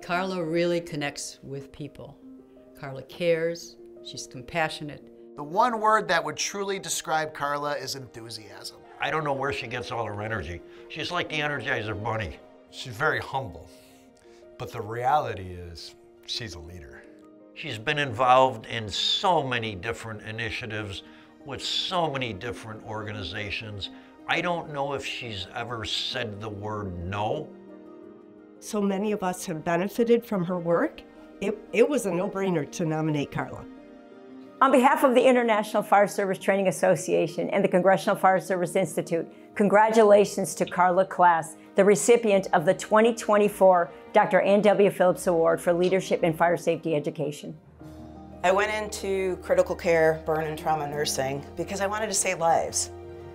Karla really connects with people. Karla cares, she's compassionate. The one word that would truly describe Karla is enthusiasm. I don't know where she gets all her energy. She's like the Energizer Bunny. She's very humble, but the reality is she's a leader. She's been involved in so many different initiatives with so many different organizations. I don't know if she's ever said the word no. So many of us have benefited from her work. It was a no-brainer to nominate Karla. On behalf of the International Fire Service Training Association and the Congressional Fire Service Institute, congratulations to Karla Klas, the recipient of the 2024 Dr. Ann W. Phillips Award for Leadership in Fire Safety Education. I went into critical care, burn and trauma nursing because I wanted to save lives,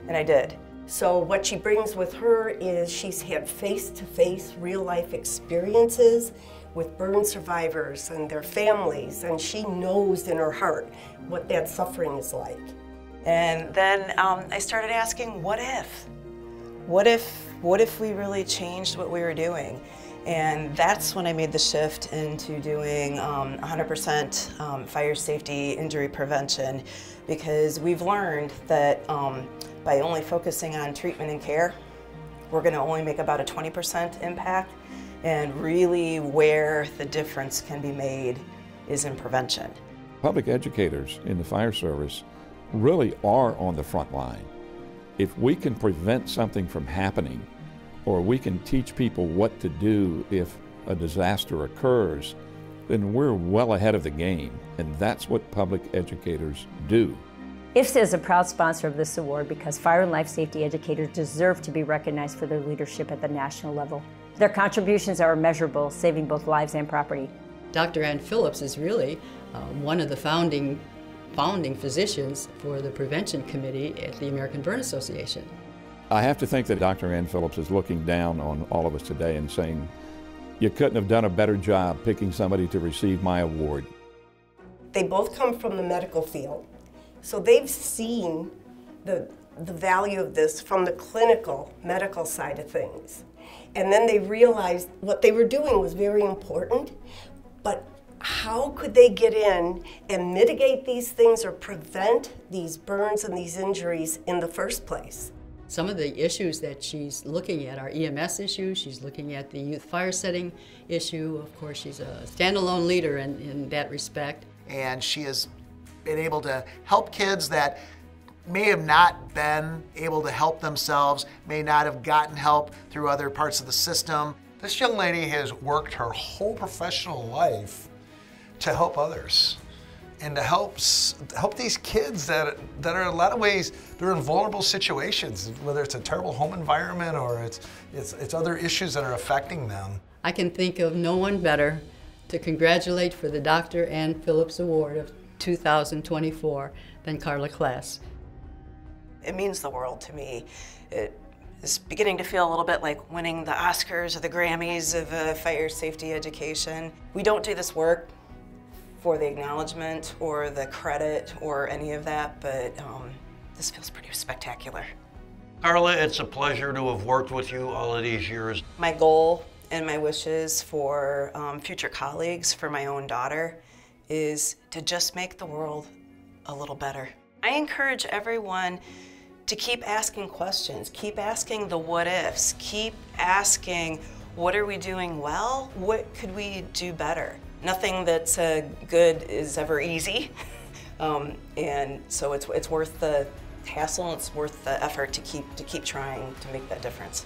and I did. So what she brings with her is she's had face-to-face, real-life experiences with burn survivors and their families, and she knows in her heart what that suffering is like. And then I started asking, what if? What if we really changed what we were doing? And that's when I made the shift into doing 100% fire safety injury prevention, because we've learned that by only focusing on treatment and care, we're going to only make about a 20% impact, and really where the difference can be made is in prevention. Public educators in the fire service really are on the front line. If we can prevent something from happening, or we can teach people what to do if a disaster occurs, then we're well ahead of the game, and that's what public educators do. IFSTA is a proud sponsor of this award because fire and life safety educators deserve to be recognized for their leadership at the national level. Their contributions are immeasurable, saving both lives and property. Dr. Ann Phillips is really one of the founding physicians for the Prevention Committee at the American Burn Association. I have to think that Dr. Ann Phillips is looking down on all of us today and saying, you couldn't have done a better job picking somebody to receive my award. They both come from the medical field, so they've seen the value of this from the clinical medical side of things. And then they realized what they were doing was very important, but how could they get in and mitigate these things or prevent these burns and these injuries in the first place? Some of the issues that she's looking at are EMS issues. She's looking at the youth fire setting issue. Of course, she's a standalone leader in that respect. And she has been able to help kids that may have not been able to help themselves, may not have gotten help through other parts of the system. This young lady has worked her whole professional life to help others and to help these kids that are in a lot of ways, they're in vulnerable situations, whether it's a terrible home environment or it's other issues that are affecting them. I can think of no one better to congratulate for the Dr. Ann Phillips Award of 2024 than Karla Klas. It means the world to me. It is beginning to feel a little bit like winning the Oscars or the Grammys of fire safety education. We don't do this work for the acknowledgement or the credit or any of that, but this feels pretty spectacular. Karla, it's a pleasure to have worked with you all of these years. My goal and my wishes for future colleagues, for my own daughter, is to just make the world a little better. I encourage everyone to keep asking questions, keep asking the what ifs, keep asking what are we doing well, what could we do better. Nothing that's good is ever easy, and so it's worth the hassle, it's worth the effort to keep trying to make that difference.